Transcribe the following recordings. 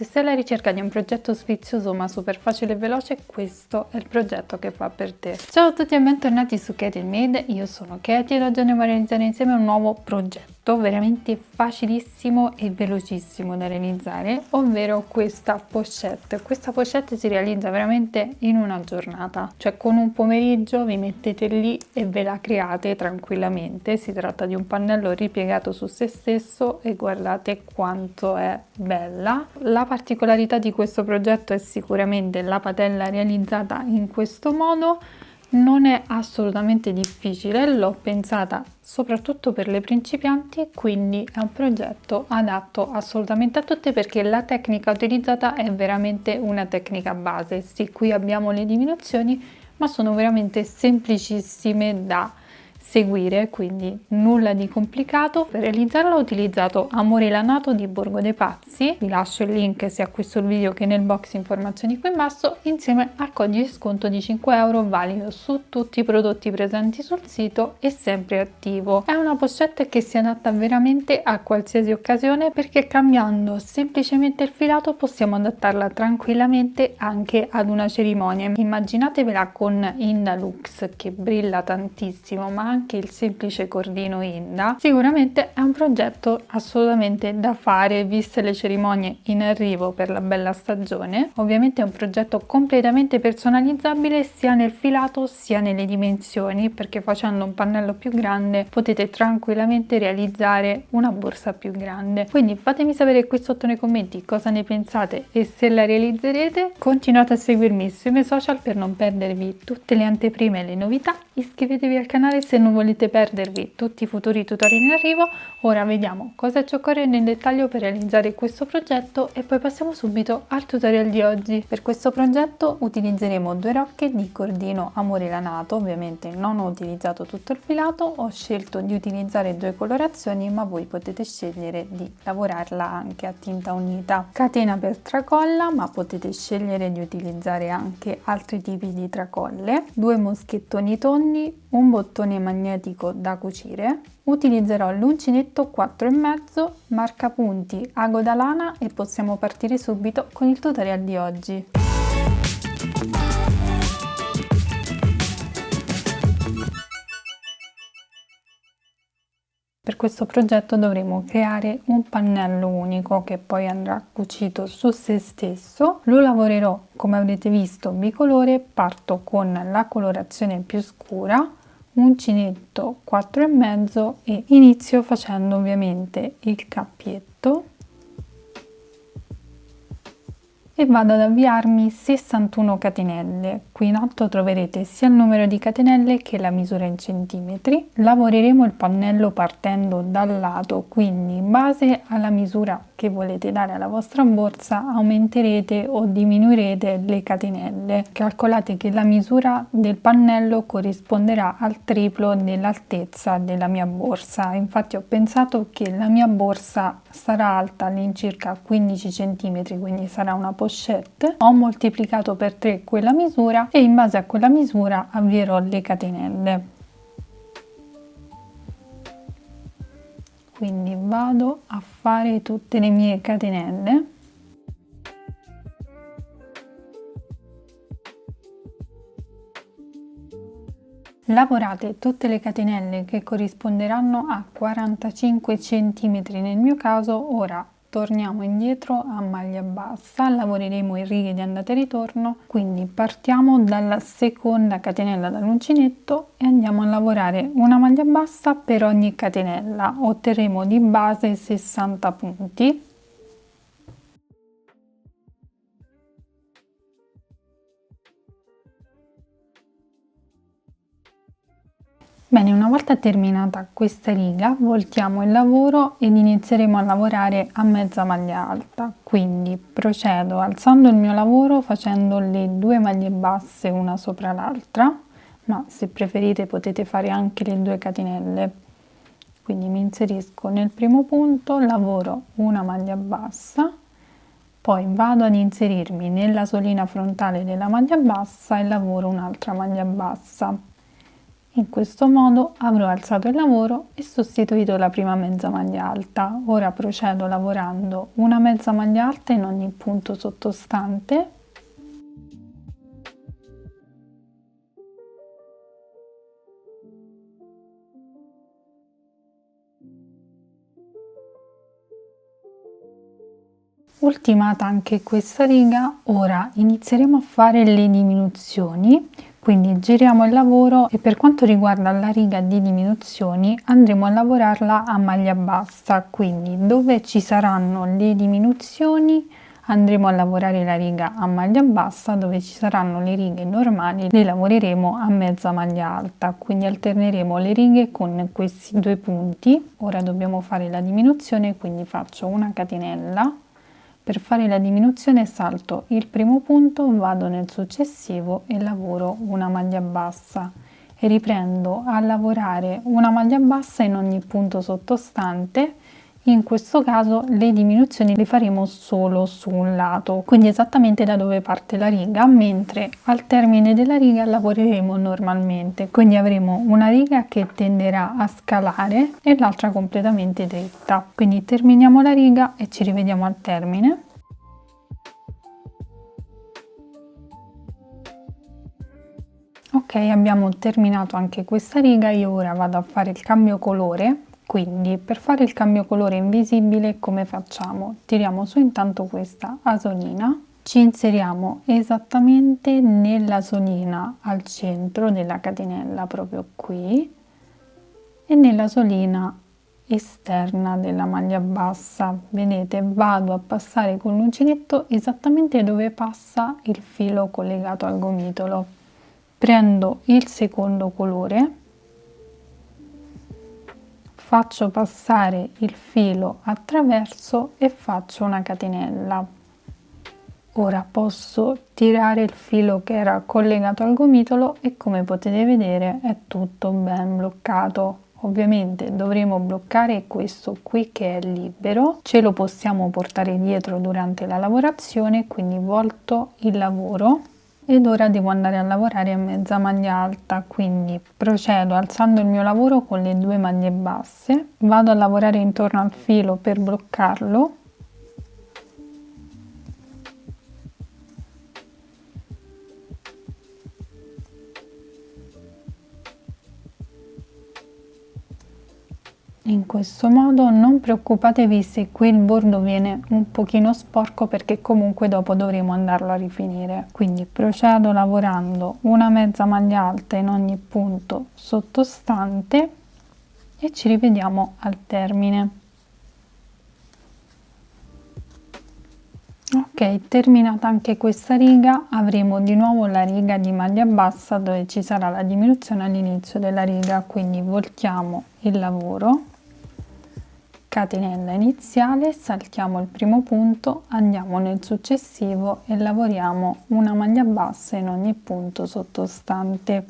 Se sei alla ricerca di un progetto sfizioso ma super facile e veloce, questo è il progetto che fa per te. Ciao a tutti e bentornati su Katie Made, io sono Katie ed oggi andiamo a realizzare insieme un nuovo progetto veramente facilissimo e velocissimo da realizzare, ovvero questa pochette. Questa pochette si realizza veramente in una giornata, cioè con un pomeriggio vi mettete lì e ve la create tranquillamente. Si tratta di un pannello ripiegato su se stesso e guardate quanto è bella. La particolarità di questo progetto è sicuramente la patella realizzata in questo modo. Non è assolutamente difficile, l'ho pensata soprattutto per le principianti, quindi è un progetto adatto assolutamente a tutte perché la tecnica utilizzata è veramente una tecnica base. Sì, qui abbiamo le diminuzioni, ma sono veramente semplicissime da seguire, quindi nulla di complicato. Per realizzarlo ho utilizzato Amore Lanato di Borgo dei Pazzi, vi lascio il link sia qui sul video che nel box informazioni qui in basso, insieme al codice di sconto di 5 euro valido su tutti i prodotti presenti sul sito e sempre attivo. È una pochette che si adatta veramente a qualsiasi occasione perché cambiando semplicemente il filato possiamo adattarla tranquillamente anche ad una cerimonia. Immaginatevela con Inda Lux che brilla tantissimo, ma anche il semplice cordino Inda. Sicuramente è un progetto assolutamente da fare viste le cerimonie in arrivo per la bella stagione. Ovviamente è un progetto completamente personalizzabile sia nel filato sia nelle dimensioni, perché facendo un pannello più grande potete tranquillamente realizzare una borsa più grande. Quindi fatemi sapere qui sotto nei commenti cosa ne pensate e se la realizzerete. Continuate a seguirmi sui miei social per non perdervi tutte le anteprime e le novità. Iscrivetevi al canale se non volete perdervi tutti i futuri tutorial in arrivo. Ora vediamo cosa ci occorre nel dettaglio per realizzare questo progetto e poi passiamo subito al tutorial di oggi. Per questo progetto utilizzeremo 2 rocche di cordino Amore Lanato. Ovviamente non ho utilizzato tutto il filato, ho scelto di utilizzare 2 colorazioni, ma voi potete scegliere di lavorarla anche a tinta unita. Catena per tracolla, ma potete scegliere di utilizzare anche altri tipi di tracolle. 2 moschettoni tonni, un bottone magnetico da cucire. Utilizzerò l'uncinetto 4,5 marcapunti Ago da Lana e possiamo partire subito con il tutorial di oggi. Per questo progetto dovremo creare un pannello unico che poi andrà cucito su se stesso. Lo lavorerò, come avrete visto, bicolore. Parto con la colorazione più scura, uncinetto 4,5 e inizio facendo ovviamente il cappietto e vado ad avviarmi 61 catenelle. Qui in alto troverete sia il numero di catenelle che la misura in centimetri. Lavoreremo il pannello partendo dal lato, quindi in base alla misura che volete dare alla vostra borsa aumenterete o diminuirete le catenelle. Calcolate che la misura del pannello corrisponderà al triplo dell'altezza della mia borsa. Infatti ho pensato che la mia borsa sarà alta all'incirca 15 cm, quindi sarà una pochette. Ho moltiplicato per 3 quella misura e in base a quella misura avvierò le catenelle. Quindi vado a fare tutte le mie catenelle. Lavorate tutte le catenelle che corrisponderanno a 45 cm nel mio caso. Ora torniamo indietro a maglia bassa, lavoreremo in righe di andata e ritorno, quindi partiamo dalla seconda catenella dall'uncinetto e andiamo a lavorare una maglia bassa per ogni catenella. Otterremo di base 60 punti. Bene, una volta terminata questa riga voltiamo il lavoro ed inizieremo a lavorare a mezza maglia alta. Quindi procedo alzando il mio lavoro facendo le 2 maglie basse una sopra l'altra, ma se preferite potete fare anche le 2 catenelle. Quindi mi inserisco nel primo punto, lavoro una maglia bassa, poi vado ad inserirmi nella solina frontale della maglia bassa e lavoro un'altra maglia bassa. In questo modo avrò alzato il lavoro e sostituito la prima mezza maglia alta. Ora procedo lavorando una mezza maglia alta in ogni punto sottostante. Ultimata anche questa riga, ora inizieremo a fare le diminuzioni, quindi giriamo il lavoro e per quanto riguarda la riga di diminuzioni andremo a lavorarla a maglia bassa, quindi dove ci saranno le diminuzioni andremo a lavorare la riga a maglia bassa, dove ci saranno le righe normali le lavoreremo a mezza maglia alta, quindi alterneremo le righe con questi due punti. Ora dobbiamo fare la diminuzione, quindi faccio una catenella. Per fare la diminuzione salto il primo punto, vado nel successivo e lavoro una maglia bassa e riprendo a lavorare una maglia bassa in ogni punto sottostante. In questo caso le diminuzioni le faremo solo su un lato, quindi esattamente da dove parte la riga, mentre al termine della riga lavoreremo normalmente, quindi avremo una riga che tenderà a scalare e l'altra completamente dritta. Quindi terminiamo la riga e ci rivediamo al termine. Ok, abbiamo terminato anche questa riga. Io ora vado a fare il cambio colore. Quindi per fare il cambio colore invisibile come facciamo? Tiriamo su intanto questa asolina, ci inseriamo esattamente nella solina al centro della catenella, proprio qui, e nella solina esterna della maglia bassa. Vedete, vado a passare con l'uncinetto esattamente dove passa il filo collegato al gomitolo. Prendo il secondo colore, faccio passare il filo attraverso e faccio una catenella. Ora posso tirare il filo che era collegato al gomitolo e come potete vedere è tutto ben bloccato. Ovviamente dovremo bloccare questo qui che è libero, ce lo possiamo portare dietro durante la lavorazione, quindi volto il lavoro. Ed ora devo andare a lavorare a mezza maglia alta, quindi procedo alzando il mio lavoro con le due maglie basse, vado a lavorare intorno al filo per bloccarlo. In questo modo non preoccupatevi se qui il bordo viene un pochino sporco, perché comunque dopo dovremo andarlo a rifinire. Quindi procedo lavorando una mezza maglia alta in ogni punto sottostante e ci rivediamo al termine. Ok, terminata anche questa riga avremo di nuovo la riga di maglia bassa dove ci sarà la diminuzione all'inizio della riga, quindi voltiamo il lavoro, catenella iniziale, saltiamo il primo punto, andiamo nel successivo e lavoriamo una maglia bassa in ogni punto sottostante.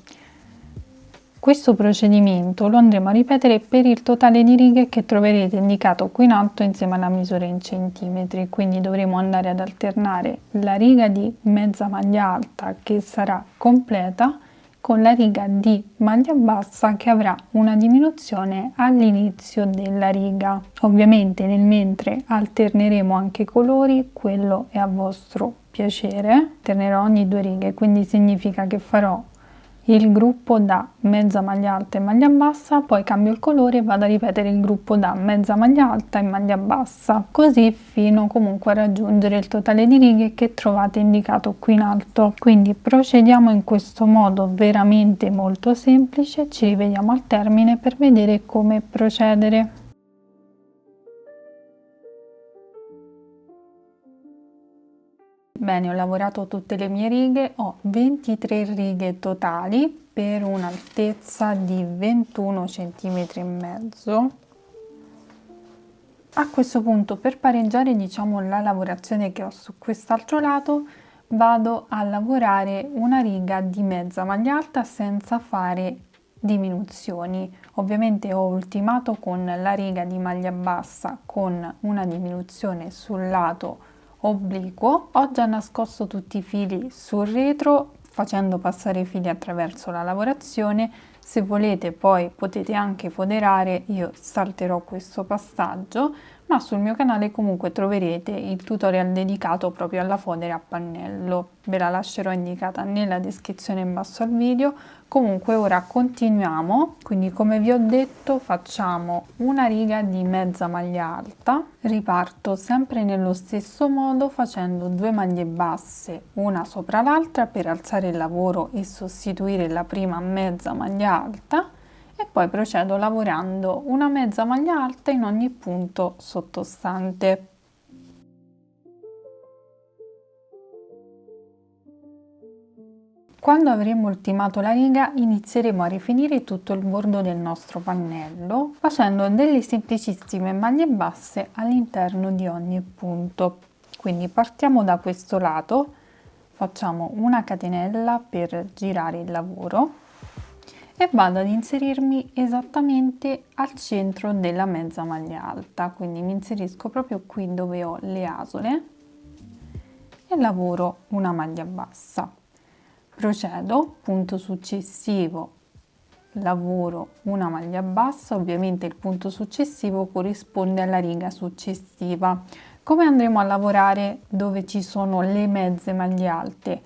Questo procedimento lo andremo a ripetere per il totale di righe che troverete indicato qui in alto insieme alla misura in centimetri, quindi dovremo andare ad alternare la riga di mezza maglia alta che sarà completa con la riga di maglia bassa che avrà una diminuzione all'inizio della riga. Ovviamente nel mentre alterneremo anche i colori, quello è a vostro piacere. Alternerò ogni due righe, quindi significa che farò il gruppo da mezza maglia alta e maglia bassa, poi cambio il colore e vado a ripetere il gruppo da mezza maglia alta e maglia bassa, così fino comunque a raggiungere il totale di righe che trovate indicato qui in alto. Quindi procediamo in questo modo veramente molto semplice, ci rivediamo al termine per vedere come procedere. Bene, ho lavorato tutte le mie righe, ho 23 righe totali per un'altezza di 21 centimetri e mezzo. A questo punto, per pareggiare diciamo la lavorazione che ho su quest'altro lato, vado a lavorare una riga di mezza maglia alta senza fare diminuzioni. Ovviamente ho ultimato con la riga di maglia bassa con una diminuzione sul lato obliquo. Ho già nascosto tutti i fili sul retro facendo passare i fili attraverso la lavorazione. Se volete poi potete anche foderare, io salterò questo passaggio, ma sul mio canale comunque troverete il tutorial dedicato proprio alla fodera a pannello, ve la lascerò indicata nella descrizione in basso al video. Comunque ora continuiamo, quindi come vi ho detto facciamo una riga di mezza maglia alta, riparto sempre nello stesso modo facendo 2 maglie basse una sopra l'altra per alzare il lavoro e sostituire la prima mezza maglia alta, e poi procedo lavorando una mezza maglia alta in ogni punto sottostante. Quando avremo ultimato la riga inizieremo a rifinire tutto il bordo del nostro pannello facendo delle semplicissime maglie basse all'interno di ogni punto. Quindi partiamo da questo lato, facciamo una catenella per girare il lavoro e vado ad inserirmi esattamente al centro della mezza maglia alta, quindi mi inserisco proprio qui dove ho le asole e lavoro una maglia bassa. Procedo, punto successivo, lavoro una maglia bassa, ovviamente il punto successivo corrisponde alla riga successiva. Come andremo a lavorare dove ci sono le mezze maglie alte?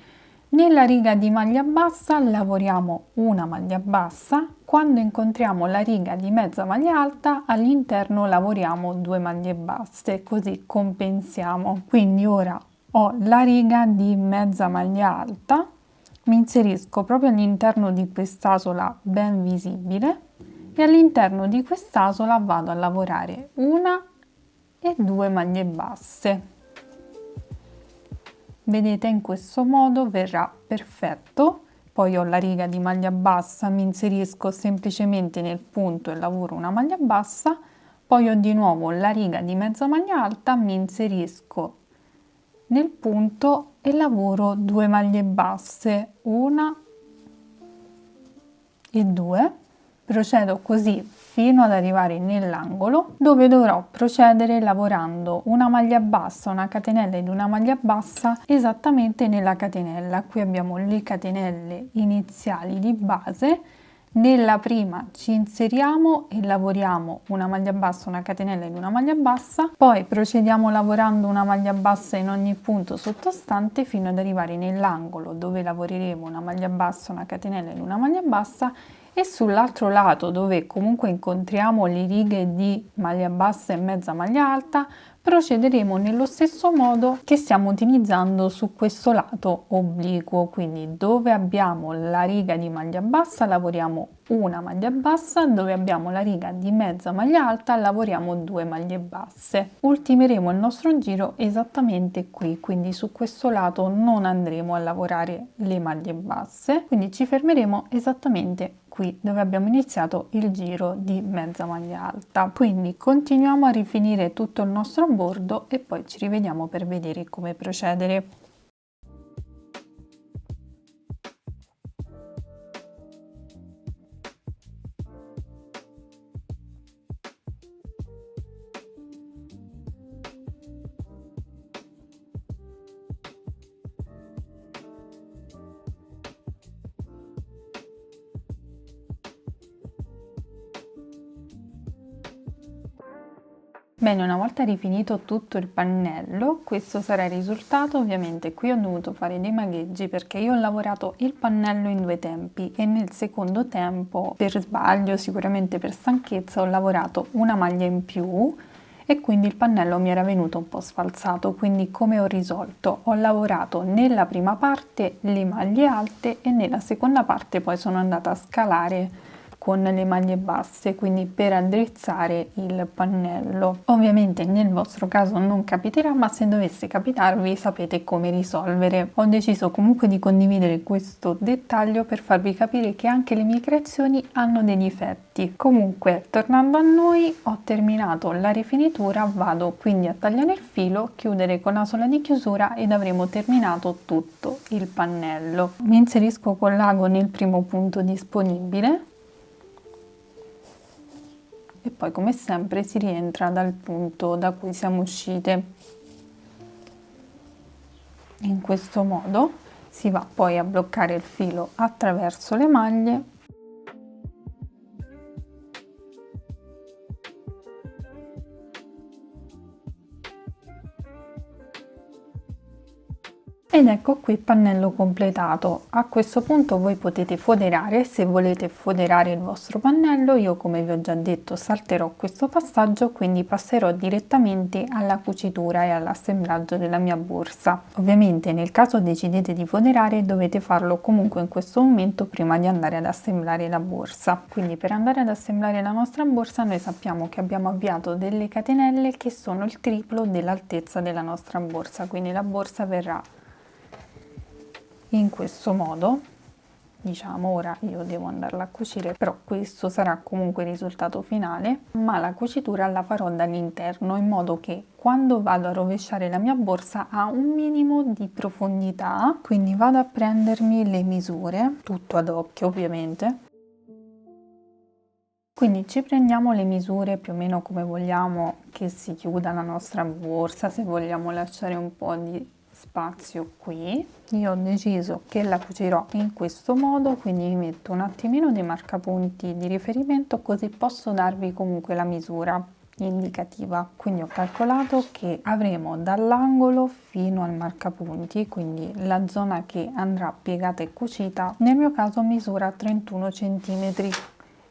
Nella riga di maglia bassa lavoriamo una maglia bassa, quando incontriamo la riga di mezza maglia alta all'interno lavoriamo 2 maglie basse, così compensiamo. Quindi ora ho la riga di mezza maglia alta, mi inserisco proprio all'interno di quest'asola ben visibile e all'interno di quest'asola vado a lavorare una e 2 maglie basse. Vedete, in questo modo verrà perfetto. Poi ho la riga di maglia bassa, mi inserisco semplicemente nel punto e lavoro una maglia bassa, poi ho di nuovo la riga di mezza maglia alta, mi inserisco nel punto e lavoro 2 maglie basse, una e 2. Procedo così fino ad arrivare nell'angolo dove dovrò procedere lavorando una maglia bassa, una catenella ed una maglia bassa esattamente nella catenella. Qui abbiamo le catenelle iniziali di base. Nella prima ci inseriamo e lavoriamo una maglia bassa, una catenella ed una maglia bassa, poi procediamo lavorando una maglia bassa in ogni punto sottostante fino ad arrivare nell'angolo dove lavoreremo una maglia bassa, una catenella ed una maglia bassa, e sull'altro lato dove comunque incontriamo le righe di maglia bassa e mezza maglia alta procederemo nello stesso modo che stiamo utilizzando su questo lato obliquo, quindi dove abbiamo la riga di maglia bassa lavoriamo una maglia bassa, dove abbiamo la riga di mezza maglia alta lavoriamo 2 maglie basse. Ultimeremo il nostro giro esattamente qui, quindi su questo lato non andremo a lavorare le maglie basse, quindi ci fermeremo esattamente qui dove abbiamo iniziato il giro di mezza maglia alta. Quindi continuiamo a rifinire tutto il nostro bordo e poi ci rivediamo per vedere come procedere. Bene, una volta rifinito tutto il pannello, questo sarà il risultato. Ovviamente qui ho dovuto fare dei magheggi perché io ho lavorato il pannello in 2 tempi e nel secondo tempo, per sbaglio, sicuramente per stanchezza, ho lavorato una maglia in più e quindi il pannello mi era venuto un po' sfalsato. Quindi come ho risolto? Ho lavorato nella prima parte le maglie alte e nella seconda parte poi sono andata a scalare con le maglie basse, quindi per addrizzare il pannello. Ovviamente nel vostro caso non capiterà, ma se dovesse capitarvi sapete come risolvere. Ho deciso comunque di condividere questo dettaglio per farvi capire che anche le mie creazioni hanno dei difetti. Comunque, tornando a noi, ho terminato la rifinitura, vado quindi a tagliare il filo, chiudere con la sola di chiusura ed avremo terminato tutto il pannello. Mi inserisco con l'ago nel primo punto disponibile e poi come sempre si rientra dal punto da cui siamo uscite. In questo modo si va poi a bloccare il filo attraverso le maglie Ed ecco qui il pannello completato. A questo punto voi potete foderare, se volete foderare il vostro pannello. Io, come vi ho già detto, salterò questo passaggio, quindi passerò direttamente alla cucitura e all'assemblaggio della mia borsa. Ovviamente nel caso decidete di foderare dovete farlo comunque in questo momento prima di andare ad assemblare la borsa. Quindi per andare ad assemblare la nostra borsa noi sappiamo che abbiamo avviato delle catenelle che sono il triplo dell'altezza della nostra borsa, quindi la borsa verrà in questo modo. Diciamo, ora io devo andarla a cucire, però questo sarà comunque il risultato finale, ma la cucitura la farò dall'interno in modo che quando vado a rovesciare la mia borsa ha un minimo di profondità. Quindi vado a prendermi le misure, tutto ad occhio ovviamente. Quindi ci prendiamo le misure più o meno come vogliamo che si chiuda la nostra borsa, se vogliamo lasciare un po' di spazio qui. Io ho deciso che la cucirò in questo modo, quindi mi metto un attimino dei marcapunti di riferimento così posso darvi comunque la misura indicativa. Quindi ho calcolato che avremo dall'angolo fino al marcapunti, quindi la zona che andrà piegata e cucita nel mio caso misura 31 cm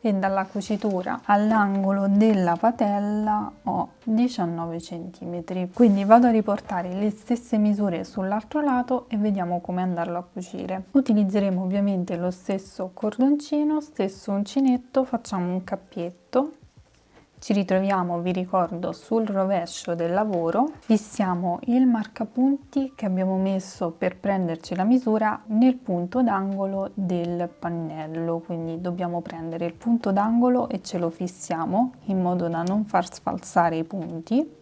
e dalla cucitura all'angolo della patella ho 19 cm. Quindi vado a riportare le stesse misure sull'altro lato e vediamo come andarlo a cucire. Utilizzeremo ovviamente lo stesso cordoncino, stesso uncinetto, facciamo un cappietto. Ci ritroviamo, vi ricordo, sul rovescio del lavoro, fissiamo il marcapunti che abbiamo messo per prenderci la misura nel punto d'angolo del pannello, quindi dobbiamo prendere il punto d'angolo e ce lo fissiamo in modo da non far sfalsare i punti.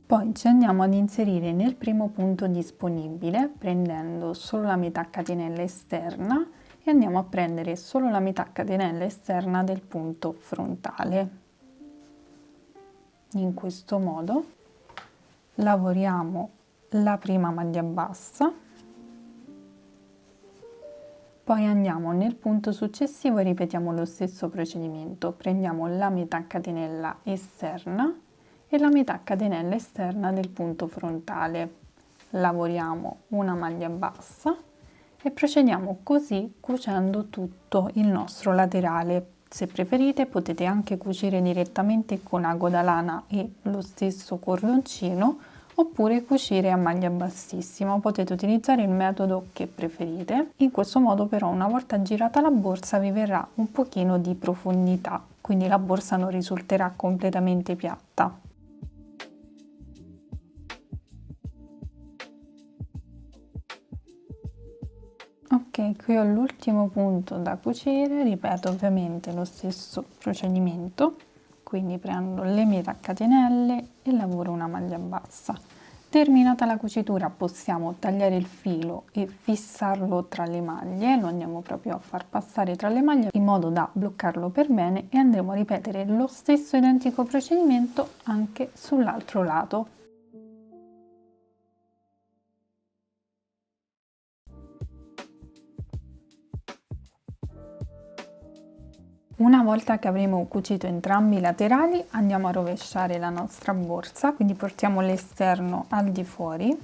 Poi ci andiamo ad inserire nel primo punto disponibile prendendo solo la metà catenella esterna e andiamo a prendere solo la metà catenella esterna del punto frontale. In questo modo lavoriamo la prima maglia bassa, poi andiamo nel punto successivo e ripetiamo lo stesso procedimento. Prendiamo la metà catenella esterna e la metà catenella esterna del punto frontale. Lavoriamo una maglia bassa e procediamo così cucendo tutto il nostro laterale. Se preferite potete anche cucire direttamente con ago da lana e lo stesso cordoncino oppure cucire a maglia bassissima, potete utilizzare il metodo che preferite. In questo modo però una volta girata la borsa vi verrà un pochino di profondità, quindi la borsa non risulterà completamente piatta. Ok, qui ho l'ultimo punto da cucire, ripeto ovviamente lo stesso procedimento, quindi prendo le metà catenelle e lavoro una maglia bassa. Terminata la cucitura possiamo tagliare il filo e fissarlo tra le maglie, lo andiamo proprio a far passare tra le maglie in modo da bloccarlo per bene e andremo a ripetere lo stesso identico procedimento anche sull'altro lato. Una volta che avremo cucito entrambi i laterali andiamo a rovesciare la nostra borsa, quindi portiamo l'esterno al di fuori.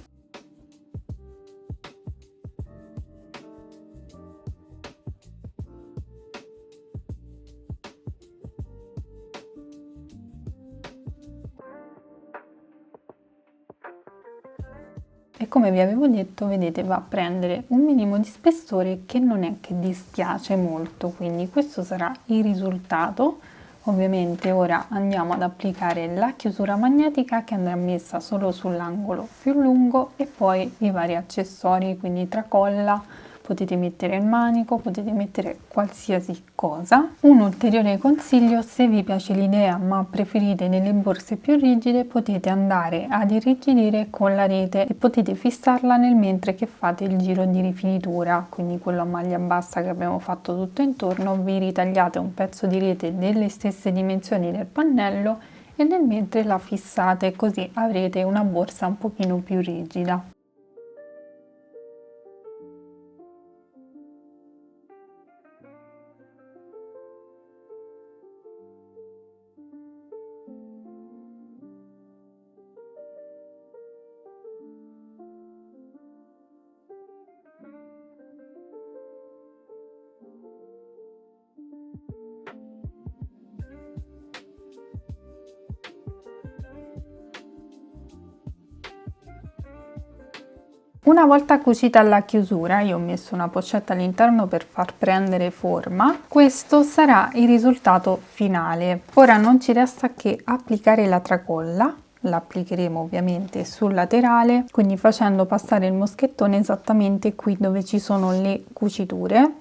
E come vi avevo detto, vedete, va a prendere un minimo di spessore che non è che dispiace molto, quindi questo sarà il risultato. Ovviamente ora andiamo ad applicare la chiusura magnetica che andrà messa solo sull'angolo più lungo e poi i vari accessori, quindi tracolla, potete mettere il manico, potete mettere qualsiasi cosa. Un ulteriore consiglio: se vi piace l'idea ma preferite delle borse più rigide, potete andare ad irrigidire con la rete e potete fissarla nel mentre che fate il giro di rifinitura, quindi quello a maglia bassa che abbiamo fatto tutto intorno. Vi ritagliate un pezzo di rete delle stesse dimensioni del pannello e nel mentre la fissate, così avrete una borsa un pochino più rigida. Una volta cucita la chiusura, io ho messo una pochetta all'interno per far prendere forma. Questo sarà il risultato finale. Ora non ci resta che applicare la tracolla. La applicheremo ovviamente sul laterale, quindi facendo passare il moschettone esattamente qui dove ci sono le cuciture.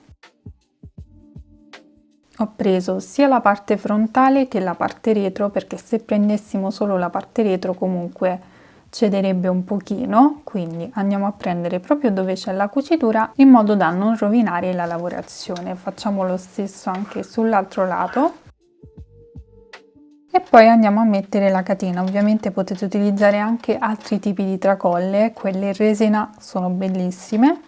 Ho preso sia la parte frontale che la parte retro, perché se prendessimo solo la parte retro comunque cederebbe un pochino, quindi andiamo a prendere proprio dove c'è la cucitura in modo da non rovinare la lavorazione. Facciamo lo stesso anche sull'altro lato e poi andiamo a mettere la catena. Ovviamente potete utilizzare anche altri tipi di tracolle, quelle in resina sono bellissime.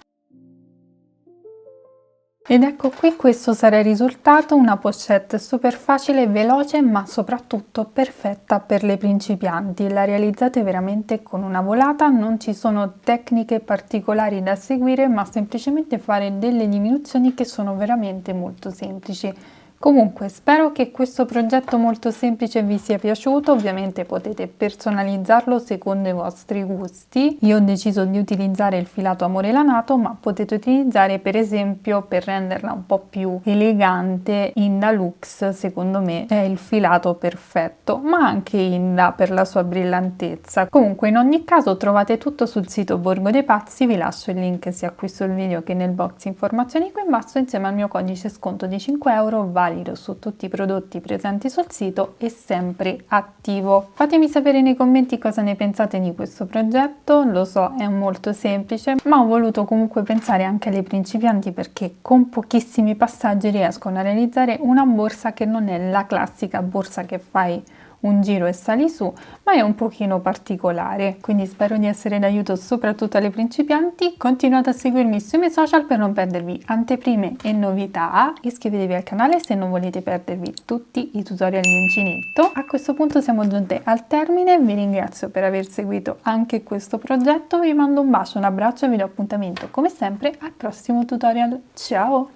Ed ecco qui, questo sarà il risultato, una pochette super facile e veloce, ma soprattutto perfetta per le principianti. La realizzate veramente con una volata, non ci sono tecniche particolari da seguire, ma semplicemente fare delle diminuzioni che sono veramente molto semplici. Comunque spero che questo progetto molto semplice vi sia piaciuto. Ovviamente potete personalizzarlo secondo i vostri gusti. Io ho deciso di utilizzare il filato amore lanato, ma potete utilizzare per esempio, per renderla un po' più elegante, Inda Lux secondo me è il filato perfetto, ma anche Inda per la sua brillantezza. Comunque in ogni caso trovate tutto sul sito Borgo dei Pazzi, vi lascio il link sia qui sul video che nel box informazioni qui in basso, insieme al mio codice sconto di 5 euro valido su tutti i prodotti presenti sul sito e sempre attivo. Fatemi sapere nei commenti cosa ne pensate di questo progetto. Lo so, è molto semplice, ma ho voluto comunque pensare anche alle principianti, perché con pochissimi passaggi riescono a realizzare una borsa che non è la classica borsa che fai un giro e sali su, ma è un pochino particolare. Quindi spero di essere d'aiuto soprattutto alle principianti. Continuate a seguirmi sui miei social per non perdervi anteprime e novità. Iscrivetevi al canale se non volete perdervi tutti i tutorial di uncinetto. A questo punto siamo giunte al termine, vi ringrazio per aver seguito anche questo progetto, vi mando un bacio, un abbraccio e vi do appuntamento come sempre al prossimo tutorial. Ciao!